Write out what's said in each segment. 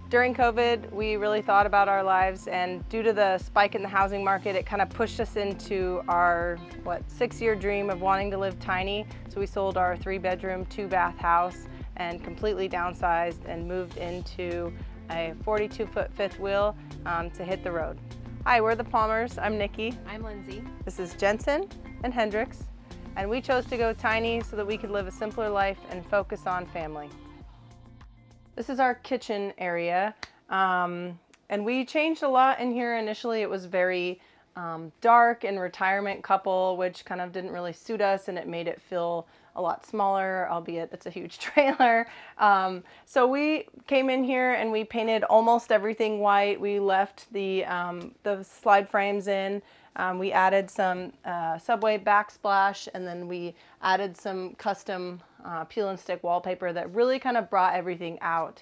During COVID, we really thought about our lives, and due to the spike in the housing market, it kind of pushed us into our, 6-year dream of wanting to live tiny. So we sold our 3-bedroom, 2-bath house and completely downsized and moved into a 42-foot fifth wheel to hit the road. Hi, we're the Palmers. I'm Nikki. I'm Lindsay. This is Jensen and Hendrix, and we chose to go tiny so that we could live a simpler life and focus on family. This is our kitchen area, and we changed a lot in here. Initially it was very dark and retirement couple, which kind of didn't really suit us, and it made it feel a lot smaller, albeit it's a huge trailer. So we came in here and we painted almost everything white. We left the slide frames in. We added some Subway backsplash, and then we added some custom peel and stick wallpaper that really kind of brought everything out.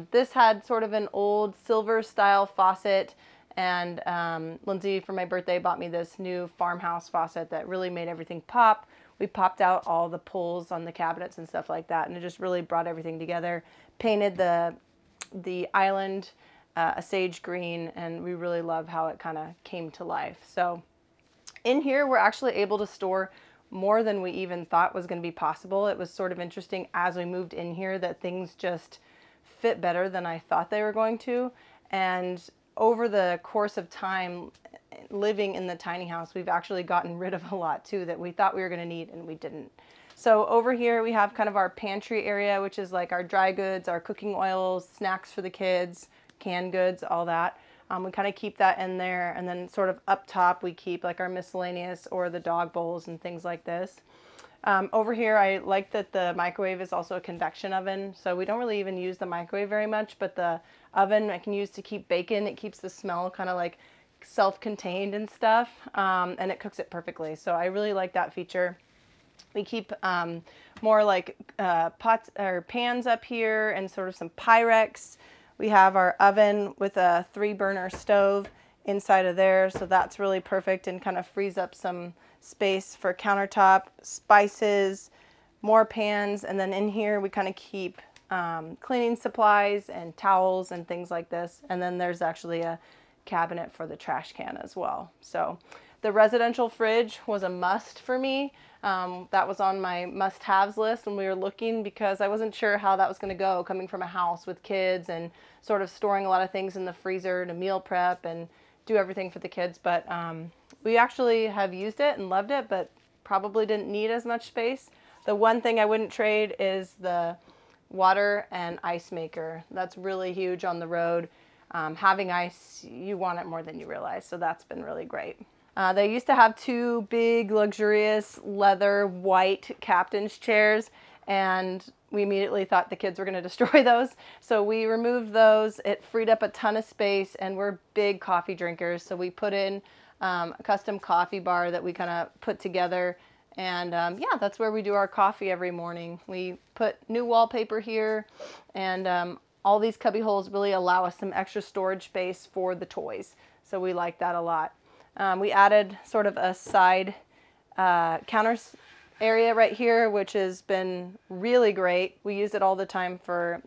This had sort of an old silver style faucet, and Lindsay for my birthday bought me this new farmhouse faucet that really made everything pop. We popped out all the pulls on the cabinets and stuff like that, and it just really brought everything together. Painted the island a sage green, and we really love how it kind of came to life. So in here we're actually able to store more than we even thought was going to be possible. It was sort of interesting as we moved in here that things just fit better than I thought they were going to. And over the course of time living in the tiny house, we've actually gotten rid of a lot too that we thought we were going to need and we didn't. So over here we have kind of our pantry area, which is like our dry goods, our cooking oils, snacks for the kids, canned goods, all that. We kind of keep that in there, and then sort of up top we keep like our miscellaneous or the dog bowls and things like this. Over here I like that the microwave is also a convection oven, so we don't really even use the microwave very much, but the oven I can use to keep bacon. It keeps the smell kind of like self-contained and stuff, and it cooks it perfectly, so I really like that feature. We keep more like pots or pans up here and sort of some Pyrex. We have our oven with a 3-burner stove inside of there, so that's really perfect and kind of frees up some space for countertop, spices, more pans, and then in here we kind of keep cleaning supplies and towels and things like this. And then there's actually a cabinet for the trash can as well. So the residential fridge was a must for me. That was on my must-haves list when we were looking, because I wasn't sure how that was going to go coming from a house with kids and sort of storing a lot of things in the freezer to meal prep and do everything for the kids. But we actually have used it and loved it, but probably didn't need as much space. The one thing I wouldn't trade is the water and ice maker. That's really huge on the road. Having ice, you want it more than you realize, so that's been really great. They used to have 2 big, luxurious, leather, white captain's chairs, and we immediately thought the kids were going to destroy those. So we removed those. It freed up a ton of space, and we're big coffee drinkers, so we put in a custom coffee bar that we kind of put together. And yeah, that's where we do our coffee every morning. We put new wallpaper here, and all these cubby holes really allow us some extra storage space for the toys. So we like that a lot. We added sort of a side counters area right here, which has been really great. We use it all the time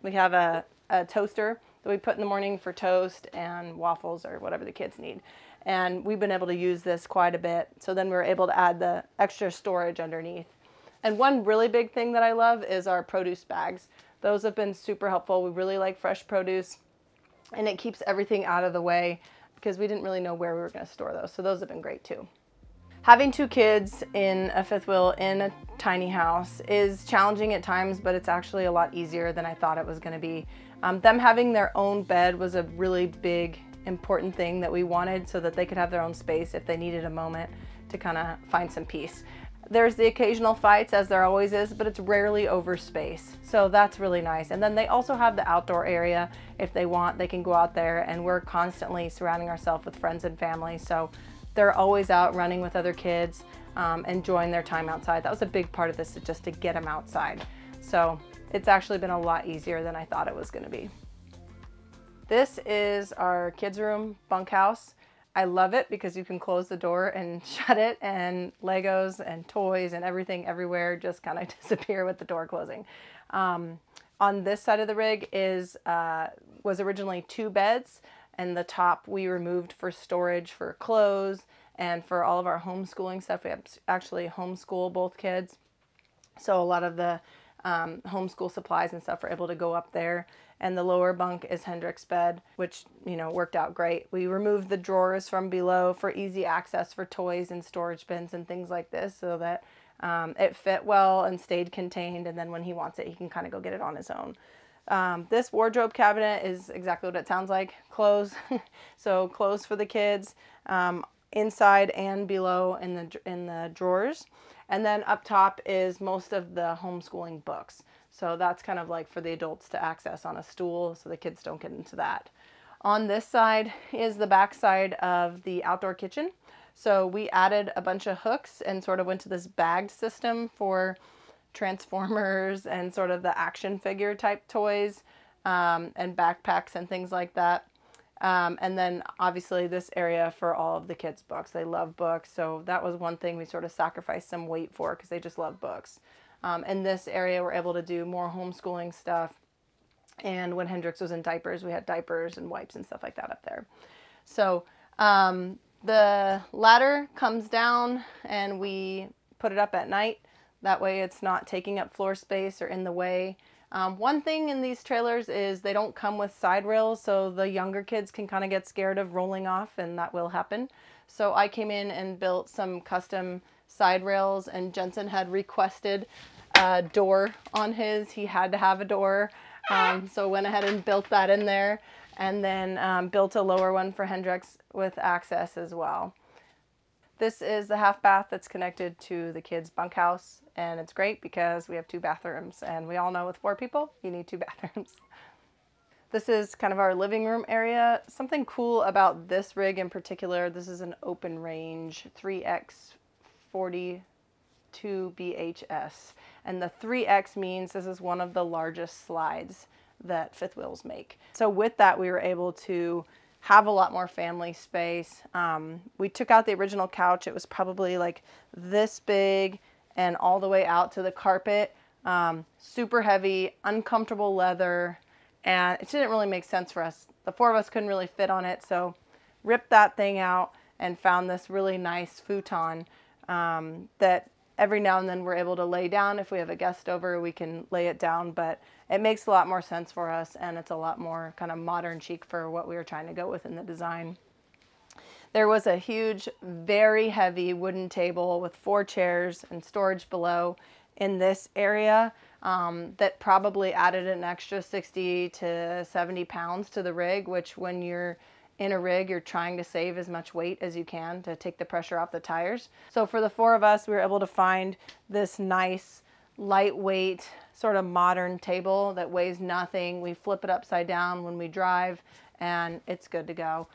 we have a toaster that we put in the morning for toast and waffles or whatever the kids need. And we've been able to use this quite a bit. So then we're able to add the extra storage underneath. And one really big thing that I love is our produce bags. Those have been super helpful. We really like fresh produce, and it keeps everything out of the way, because we didn't really know where we were going to store those. So those have been great too. Having 2 kids in a fifth wheel in a tiny house is challenging at times, but it's actually a lot easier than I thought it was going to be. Them having their own bed was a really big, important thing that we wanted, so that they could have their own space if they needed a moment to kind of find some peace. There's the occasional fights, as there always is, but it's rarely over space. So that's really nice. And then they also have the outdoor area. If they want, they can go out there, and we're constantly surrounding ourselves with friends and family. So they're always out running with other kids, enjoying their time outside. That was a big part of this, just to get them outside. So it's actually been a lot easier than I thought it was going to be. This is our kids' room bunkhouse. I love it because you can close the door and shut it, and Legos and toys and everything everywhere just kind of disappear with the door closing. On this side of the rig is was originally 2 beds, and the top we removed for storage for clothes and for all of our homeschooling stuff. We actually homeschool both kids, so a lot of the homeschool supplies and stuff are able to go up there. And the lower bunk is Hendrick's bed, which, you know, worked out great. We removed the drawers from below for easy access for toys and storage bins and things like this, so that it fit well and stayed contained. And then when he wants it, he can kind of go get it on his own. This wardrobe cabinet is exactly what it sounds like, clothes. So clothes for the kids, inside and below in the drawers. And then up top is most of the homeschooling books. So that's kind of like for the adults to access on a stool, so the kids don't get into that. On this side is the back side of the outdoor kitchen. So we added a bunch of hooks and sort of went to this bagged system for Transformers and sort of the action figure type toys, and backpacks and things like that. And then obviously this area for all of the kids' books. They love books, so that was one thing we sort of sacrificed some weight for, because they just love books. In this area we're able to do more homeschooling stuff, and when Hendrix was in diapers, we had diapers and wipes and stuff like that up there. So the ladder comes down and we put it up at night. That way it's not taking up floor space or in the way. One thing in these trailers is they don't come with side rails, so the younger kids can kind of get scared of rolling off, and that will happen. So I came in and built some custom side rails, and Jensen had requested a door on his. He had to have a door, so went ahead and built that in there, and then built a lower one for Hendrix with access as well. This is the half bath that's connected to the kids' bunkhouse, and it's great because we have 2 bathrooms, and we all know with 4 people, you need 2 bathrooms. This is kind of our living room area. Something cool about this rig in particular, this is an open range 3x42 BHS, and the 3X means this is one of the largest slides that fifth wheels make. So with that, we were able to have a lot more family space. We took out the original couch. It was probably like this big and all the way out to the carpet. Super heavy, uncomfortable leather, and it didn't really make sense for us. The 4 of us couldn't really fit on it, so ripped that thing out and found this really nice futon that every now and then we're able to lay down. If we have a guest over, we can lay it down, but it makes a lot more sense for us, and it's a lot more kind of modern chic for what we were trying to go with in the design. There was a huge, very heavy wooden table with 4 chairs and storage below in this area that probably added an extra 60 to 70 pounds to the rig, which when you're in a rig, you're trying to save as much weight as you can to take the pressure off the tires. So for the 4 of us, we were able to find this nice, lightweight, sort of modern table that weighs nothing. We flip it upside down when we drive, and it's good to go.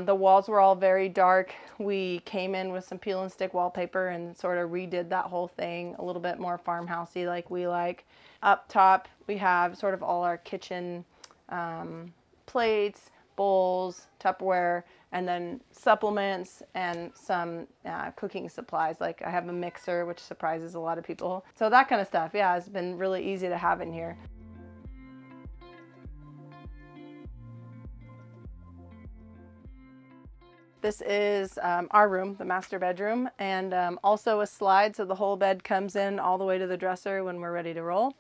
The walls were all very dark. We came in with some peel and stick wallpaper and sort of redid that whole thing a little bit more farmhousey like we like. Up top, we have sort of all our kitchen plates, bowls, Tupperware, and then supplements and some cooking supplies. Like I have a mixer, which surprises a lot of people. So that kind of stuff, yeah, it's been really easy to have in here. This is our room, the master bedroom, and also a slide, so the whole bed comes in all the way to the dresser when we're ready to roll.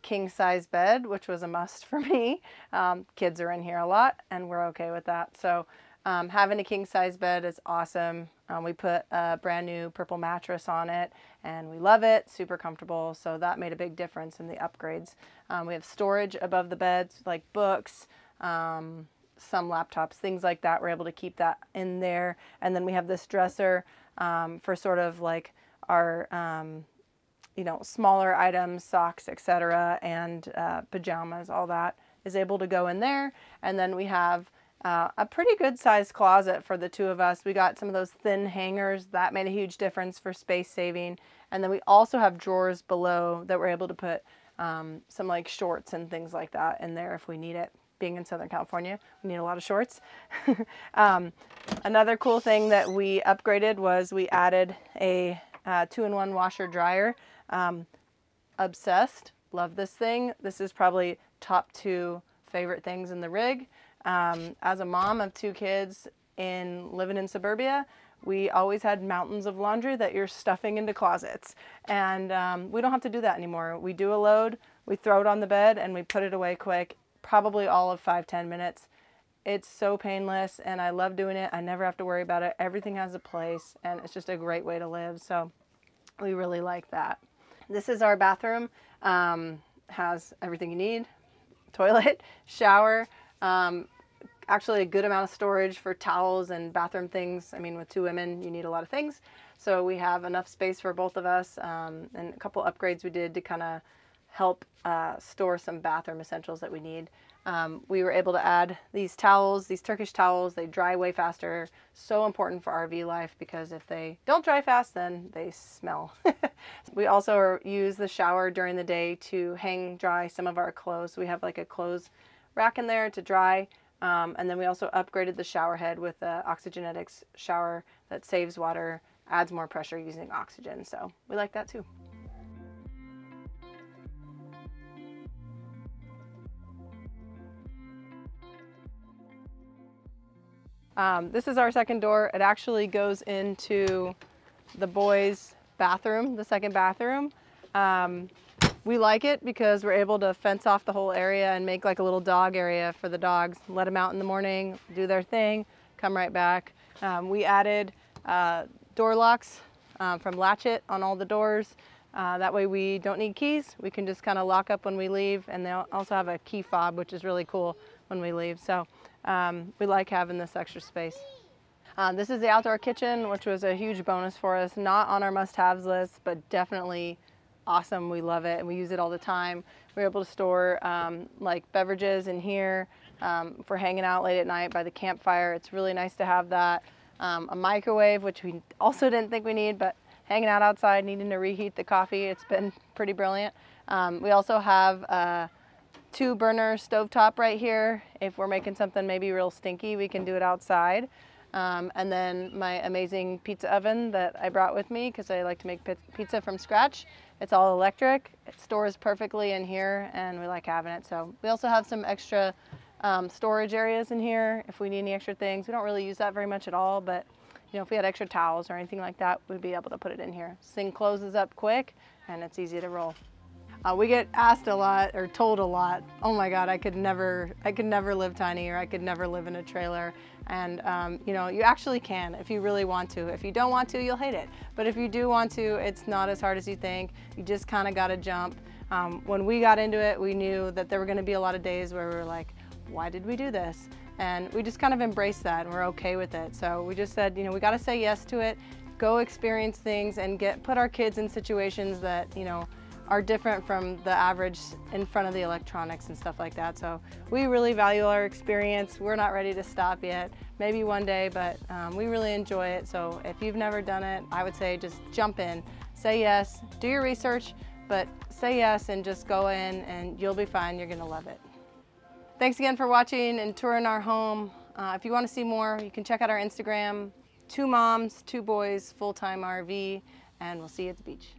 King size bed, which was a must for me. Kids are in here a lot, and we're okay with that. So having a king size bed is awesome. We put a brand new purple mattress on it, and we love it, super comfortable. So that made a big difference in the upgrades. We have storage above the beds, like books, some laptops, things like that. We're able to keep that in there. And then we have this dresser for sort of like our you know, smaller items, socks, etc., and pajamas, all that is able to go in there. And then we have a pretty good sized closet for the 2 of us. We got some of those thin hangers. That made a huge difference for space saving. And then we also have drawers below that we're able to put some like shorts and things like that in there if we need it. Being in Southern California, we need a lot of shorts. Another cool thing that we upgraded was we added a 2-in-1 washer dryer. Obsessed, love this thing. This is probably top 2 favorite things in the rig. As a mom of 2 kids living in suburbia, we always had mountains of laundry that you're stuffing into closets. And we don't have to do that anymore. We do a load, we throw it on the bed, and we put it away quick, probably all of 5-10 minutes. It's so painless, and I love doing it. I never have to worry about it. Everything has a place, and it's just a great way to live. So we really like that. This is our bathroom. Has everything you need: toilet, shower, actually a good amount of storage for towels and bathroom things. I mean, with 2 women, you need a lot of things. So we have enough space for both of us, and a couple upgrades we did to kind of help store some bathroom essentials that we need. We were able to add these towels, these Turkish towels. They dry way faster. So important for RV life, because if they don't dry fast, then they smell. We also use the shower during the day to hang dry some of our clothes. We have like a clothes rack in there to dry. And then we also upgraded the shower head with the Oxygenetics shower that saves water, adds more pressure using oxygen. So we like that too. This is our second door. It actually goes into the boys' bathroom, the second bathroom. We like it because we're able to fence off the whole area and make like a little dog area for the dogs. Let them out in the morning, do their thing, come right back. We added door locks from Latchet on all the doors. That way we don't need keys. We can just kind of lock up when we leave, and they also have a key fob, which is really cool when we leave. So we like having this extra space. This is the outdoor kitchen, which was a huge bonus for us. Not on our must-haves list, but definitely awesome. We love it, and we use it all the time. We're able to store like beverages in here for hanging out late at night by the campfire. It's really nice to have that. A microwave, which we also didn't think we need, but hanging out outside, needing to reheat the coffee, it's been pretty brilliant. We also have a 2-burner stovetop right here. If we're making something maybe real stinky, we can do it outside. And then my amazing pizza oven that I brought with me because I like to make pizza from scratch. It's all electric. It stores perfectly in here, and we like having it. So we also have some extra storage areas in here if we need any extra things. We don't really use that very much at all, but you know, if we had extra towels or anything like that, we'd be able to put it in here. This thing closes up quick, and it's easy to roll. We get asked a lot, or told a lot, oh my God, I could never live tiny, or I could never live in a trailer. And you know, you actually can if you really want to. If you don't want to, you'll hate it. But if you do want to, it's not as hard as you think. You just kind of got to jump. When we got into it, we knew that there were going to be a lot of days where we were like, why did we do this? And we just kind of embraced that, and we're okay with it. So we just said, you know, we got to say yes to it, go experience things, and put our kids in situations that, you know, are different from the average in front of the electronics and stuff like that. So we really value our experience. We're not ready to stop yet. Maybe one day, but we really enjoy it. So if you've never done it, I would say just jump in, say yes, do your research, but say yes and just go in, and you'll be fine. You're gonna love it. Thanks again for watching and touring our home. If you want to see more, you can check out our Instagram, 2 moms, 2 boys, full-time RV, and we'll see you at the beach.